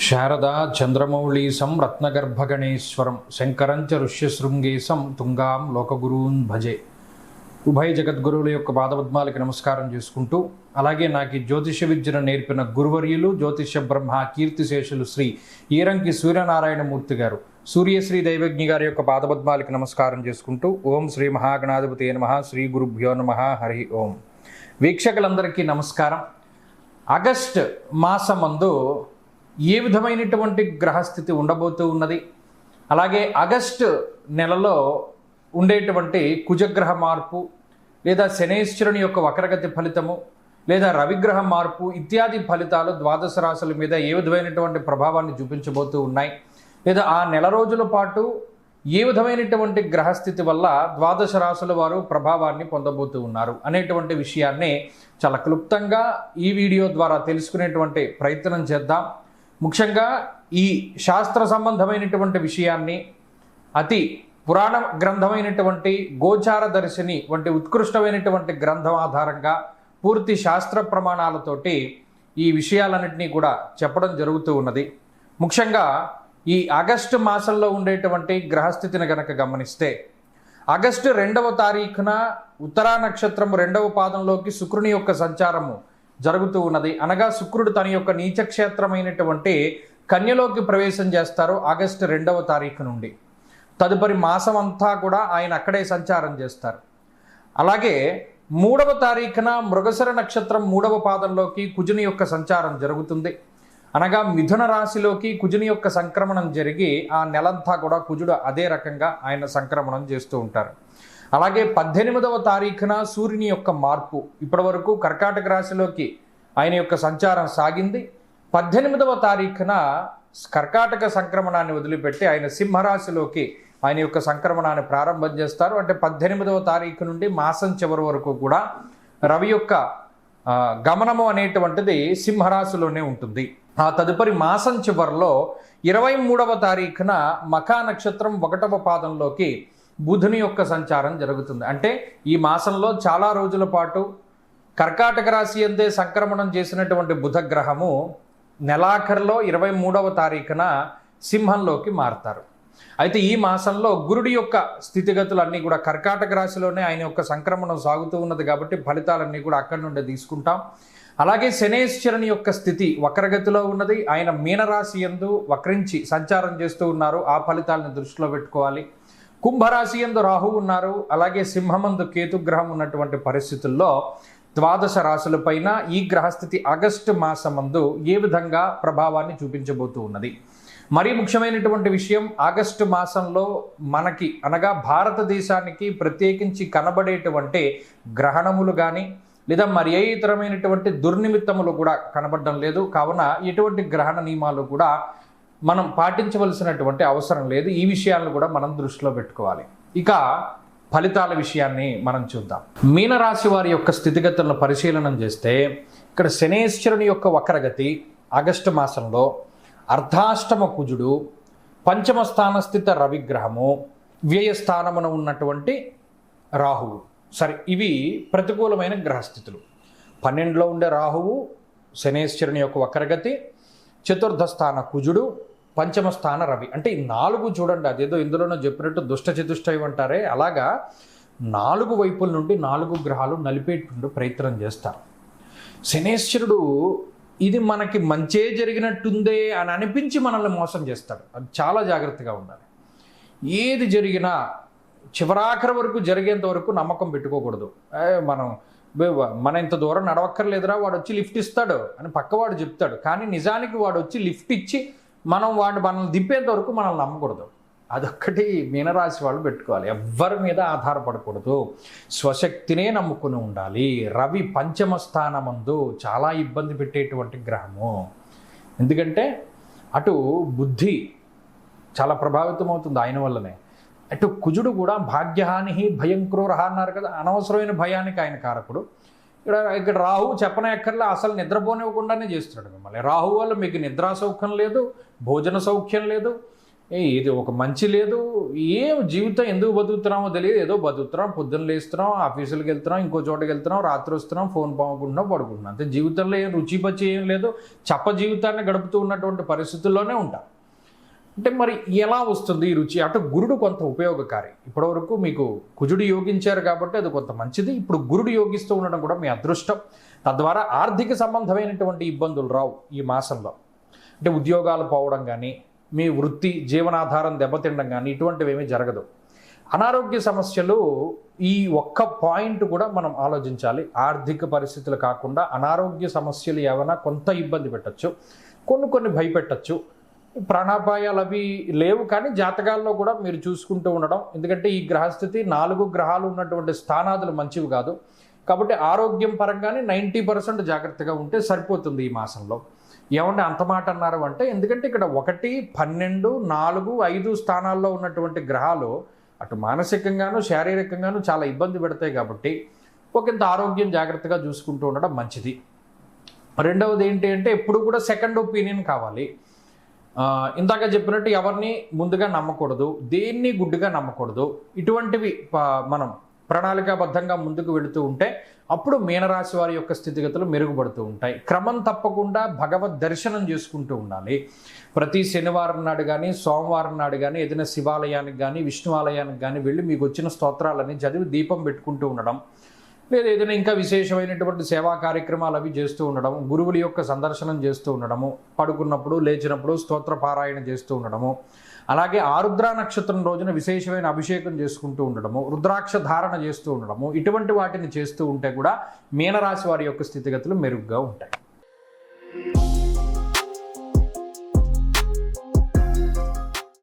శారదా చంద్రమౌళీసం రత్నగర్భగణేశ్వరం శంకరంచ ఋష్యశృంగేశం తుంగాం లోకగురూన్ భజే. ఉభయ జగద్గురువుల యొక్క పాదపద్మాలకి నమస్కారం చేసుకుంటూ, అలాగే నాకు జ్యోతిష విద్యను నేర్పిన గురువర్యులు జ్యోతిష బ్రహ్మ కీర్తిశేషులు శ్రీ ఈరంకి సూర్యనారాయణమూర్తి గారు, సూర్యశ్రీ దైవజ్ఞి గారి యొక్క పాదపద్మాలకి నమస్కారం చేసుకుంటూ, ఓం శ్రీ మహాగణాధిపతి నమః, శ్రీ గురుభ్యో నమః, హరి ఓం. వీక్షకులందరికీ నమస్కారం. ఆగస్ట్ మాసమందు ఏ విధమైనటువంటి గ్రహస్థితి ఉండబోతూ ఉన్నది, అలాగే ఆగస్టు నెలలో ఉండేటువంటి కుజగ్రహ మార్పు లేదా శనేశ్వరుని యొక్క వక్రగతి ఫలితము లేదా రవిగ్రహ మార్పు ఇత్యాది ఫలితాలు ద్వాదశ రాశుల మీద ఏ విధమైనటువంటి ప్రభావాన్ని చూపించబోతూ ఉన్నాయి, లేదా ఆ నెల రోజుల పాటు ఏ విధమైనటువంటి గ్రహస్థితి వల్ల ద్వాదశ రాశుల వారు ప్రభావాన్ని పొందబోతూ ఉన్నారు అనేటువంటి విషయాన్ని చాలా క్లుప్తంగా ఈ వీడియో ద్వారా తెలుసుకునేటువంటి ప్రయత్నం చేద్దాం. ముఖ్యంగా ఈ శాస్త్ర సంబంధమైనటువంటి విషయాన్ని అతి పురాణ గ్రంథమైనటువంటి గోచార దర్శిని వంటి ఉత్కృష్టమైనటువంటి గ్రంథం ఆధారంగా పూర్తి శాస్త్ర ప్రమాణాలతోటి ఈ విషయాలన్నింటినీ కూడా చెప్పడం జరుగుతూ ఉన్నది. ముఖ్యంగా ఈ ఆగస్టు మాసంలో ఉండేటువంటి గ్రహస్థితిని గనక గమనిస్తే, ఆగస్టు 2వ తారీఖున ఉత్తరా నక్షత్రం 2వ పాదంలోకి శుక్రుని యొక్క సంచారము జరుగుతూ ఉన్నది. అనగా శుక్రుడు తన యొక్క నీచక్షేత్రమైనటువంటి కన్యలోకి ప్రవేశం చేస్తారు ఆగస్టు 2వ తారీఖు నుండి. తదుపరి మాసం అంతా కూడా ఆయన అక్కడే సంచారం చేస్తారు. అలాగే 3వ తారీఖున మృగశిర నక్షత్రం 3వ పాదంలోకి కుజుని యొక్క సంచారం జరుగుతుంది. అనగా మిథున రాశిలోకి కుజుని యొక్క సంక్రమణం జరిగి ఆ నెలంతా కూడా కుజుడు అదే రకంగా ఆయన సంక్రమణం చేస్తూ ఉంటారు. అలాగే 18వ తారీఖున సూర్యుని యొక్క మార్పు, ఇప్పటి వరకు కర్కాటక రాశిలోకి ఆయన యొక్క సంచారం సాగింది. 18వ తారీఖున కర్కాటక సంక్రమణాన్ని వదిలిపెట్టి ఆయన సింహరాశిలోకి ఆయన యొక్క సంక్రమణాన్ని ప్రారంభం చేస్తారు. అంటే 18వ తారీఖు నుండి మాసం చివరి వరకు కూడా రవి యొక్క గమనము అనేటువంటిది సింహరాశిలోనే ఉంటుంది. ఆ తదుపరి మాసం చివరిలో 23వ తారీఖున మఖా నక్షత్రం 1వ పాదంలోకి బుధుని యొక్క సంచారం జరుగుతుంది. అంటే ఈ మాసంలో చాలా రోజుల పాటు కర్కాటక రాశి అందే సంక్రమణం చేసినటువంటి బుధ గ్రహము నెలాఖరులో 23వ తారీఖున సింహంలోకి మారతారు. అయితే ఈ మాసంలో గురుడి యొక్క స్థితిగతులన్నీ కూడా కర్కాటక రాశిలోనే ఆయన యొక్క సంక్రమణం సాగుతూ ఉన్నది కాబట్టి ఫలితాలన్నీ కూడా అక్కడి నుండి తీసుకుంటాం. అలాగే శనేశ్వరుని యొక్క స్థితి వక్రగతిలో ఉన్నది. ఆయన మీనరాశి యందు వక్రించి సంచారం చేస్తూ ఉన్నారు. ఆ ఫలితాలను దృష్టిలో పెట్టుకోవాలి. కుంభరాశి యందు రాహు ఉన్నారు. అలాగే సింహమందు కేతుగ్రహం ఉన్నటువంటి పరిస్థితుల్లో ద్వాదశ రాశులపైన ఈ గ్రహస్థితి ఆగస్టు మాసమందు ఏ విధంగా ప్రభావాన్ని చూపించబోతూ ఉన్నది. మరీ ముఖ్యమైనటువంటి విషయం, ఆగస్టు మాసంలో మనకి అనగా భారతదేశానికి ప్రత్యేకించి కనబడేటువంటి గ్రహణములు కానీ లేదా మరి ఏ ఇతరమైనటువంటి దుర్నిమిత్తములు కూడా కనబడడం లేదు. కావున ఎటువంటి గ్రహణ నియమాలు కూడా మనం పాటించవలసినటువంటి అవసరం లేదు. ఈ విషయాలను కూడా మనం దృష్టిలో పెట్టుకోవాలి. ఇక ఫలితాల విషయాన్ని మనం చూద్దాం. మీనరాశి వారి యొక్క స్థితిగతులను పరిశీలనం చేస్తే, ఇక్కడ శనేశ్వరుని యొక్క వక్రగతి ఆగస్టు మాసంలో అర్ధాష్టమ కుజుడు, పంచమ స్థానస్థిత రవిగ్రహము, వ్యయస్థానమున ఉన్నటువంటి రాహువు, సరే ఇవి ప్రతికూలమైన గ్రహస్థితులు. 12లో ఉండే రాహువు, శనేశ్వరుని యొక్క వక్రగతి, చతుర్థ స్థాన కుజుడు, పంచమ స్థాన రవి. అంటే ఈ 4 చూడండి, అదేదో ఇందులోనో చెప్పినట్టు దుష్ట చతుష్టయం అంటారే, అలాగా 4 వైపుల నుండి 4 గ్రహాలు నలిపేటువంటి ప్రయత్నం చేస్తారు. శనేశ్వరుడు ఇది మనకి మంచే జరిగినట్టుందే అని అనిపించి మనల్ని మోసం చేస్తాడు. అది చాలా జాగ్రత్తగా ఉండాలి. ఏది జరిగినా చివరాఖరి వరకు జరిగేంత వరకు నమ్మకం పెట్టుకోకూడదు. మన ఇంత దూరం నడవక్కర్లేదురా, వాడు వచ్చి లిఫ్ట్ ఇస్తాడు అని పక్కవాడు చెప్తాడు. కానీ నిజానికి వాడు వచ్చి లిఫ్ట్ ఇచ్చి మనల్ని దింపేంత వరకు మనల్ని నమ్మకూడదు. అదొక్కటి మీనరాశి వాళ్ళు పెట్టుకోవాలి. ఎవ్వరి మీద ఆధారపడకూడదు, స్వశక్తినే నమ్ముకుని ఉండాలి. రవి పంచమ స్థానమందు చాలా ఇబ్బంది పెట్టేటువంటి గ్రహము. ఎందుకంటే అటు బుద్ధి చాలా ప్రభావితం అవుతుంది ఆయన వల్లనే. అటు కుజుడు కూడా భాగ్యహాని భయంక్రూరహ అన్నారు కదా, అనవసరమైన భయానికి ఆయన కారకుడు. ఇక్కడ రాహు చెప్పనక్కర్లే, అసలు నిద్రపోనివ్వకుండానే చేస్తున్నాడు మిమ్మల్ని. రాహు వల్ల మీకు నిద్రా సౌఖ్యం లేదు, భోజన సౌఖ్యం లేదు, ఇది ఒక మంచి లేదు, ఏం జీవితం ఎందుకు బతుకుతున్నామో తెలియదు, ఏదో బతుకుతున్నాం, పొద్దున్న లేస్తున్నాం, ఆఫీసులకు వెళ్తున్నాం, ఇంకో చోటకి వెళ్తున్నాం, రాత్రి వస్తున్నాం, ఫోన్ పాముకుంటున్నాం, పడుకుంటున్నాం, అంతే. జీవితంలో ఏం రుచి పచ్చి ఏం లేదు, చప్ప జీవితాన్ని గడుపుతూ ఉన్నటువంటి పరిస్థితుల్లోనే ఉంటాం. అంటే మరి ఎలా వస్తుంది ఈ రుచి? అటు గురుడు కొంత ఉపయోగకారి. ఇప్పటివరకు మీకు కుజుడు యోగించారు కాబట్టి అది కొంత మంచిది. ఇప్పుడు గురుడు యోగిస్తూ ఉండడం కూడా మీ అదృష్టం. తద్వారా ఆర్థిక సంబంధమైనటువంటి ఇబ్బందులు రావు ఈ మాసంలో. అంటే ఉద్యోగాలు పోవడం కానీ, మీ వృత్తి జీవనాధారం దెబ్బతినడం కానీ ఇటువంటివి ఏమీ జరగదు. అనారోగ్య సమస్యలు ఈ ఒక్క పాయింట్ కూడా మనం ఆలోచించాలి. ఆర్థిక పరిస్థితులు కాకుండా అనారోగ్య సమస్యలు ఏమైనా కొంత ఇబ్బంది పెట్టచ్చు, కొన్ని భయపెట్టచ్చు. ప్రాణాపాయాలు అవి లేవు, కానీ జాతకాల్లో కూడా మీరు చూసుకుంటూ ఉండడం. ఎందుకంటే ఈ గ్రహస్థితి 4 గ్రహాలు ఉన్నటువంటి స్థానాదులు మంచివి కాదు. కాబట్టి ఆరోగ్యం పరంగానే 90% జాగ్రత్తగా ఉంటే సరిపోతుంది ఈ మాసంలో. ఏమంటే అంత మాట అన్నారు అంటే, ఎందుకంటే ఇక్కడ 1, 12, 4, 5 స్థానాల్లో ఉన్నటువంటి గ్రహాలు అటు మానసికంగాను శారీరకంగాను చాలా ఇబ్బంది పెడతాయి. కాబట్టి ఒకంత ఆరోగ్యం జాగ్రత్తగా చూసుకుంటూ ఉండడం మంచిది. రెండవది ఏంటి అంటే, ఎప్పుడు కూడా సెకండ్ ఒపీనియన్ కావాలి. ఇందాక చెప్పినట్టు ఎవరిని ముందుగా నమ్మకూడదు, దేన్ని గుడ్డుగా నమ్మకూడదు. ఇటువంటివి మనం ప్రణాళికాబద్ధంగా ముందుకు వెళుతూ ఉంటే అప్పుడు మీనరాశి వారి యొక్క స్థితిగతులు మెరుగుపడుతూ ఉంటాయి. క్రమం తప్పకుండా భగవద్ దర్శనం చేసుకుంటూ ఉండాలి. ప్రతి శనివారం నాడు కానీ, సోమవారం నాడు కానీ ఏదైనా శివాలయానికి కానీ, విష్ణు ఆలయానికి కానీ వెళ్ళి మీకు వచ్చిన స్తోత్రాలని చదివి దీపం పెట్టుకుంటూ ఉండడం, లేదా ఏదైనా ఇంకా విశేషమైనటువంటి సేవా కార్యక్రమాలు అవి చేస్తూ ఉండడం, గురువుల యొక్క సందర్శనం చేస్తూ ఉండడము, పడుకున్నప్పుడు లేచినప్పుడు స్తోత్ర పారాయణ చేస్తూ ఉండడము, అలాగే ఆరుద్ర నక్షత్రం రోజున విశేషమైన అభిషేకం చేసుకుంటూ ఉండడము, రుద్రాక్ష ధారణ చేస్తూ ఉండడము, ఇటువంటి వాటిని చేస్తూ ఉంటే కూడా మీనరాశి వారి యొక్క స్థితిగతులు మెరుగ్గా ఉంటాయి.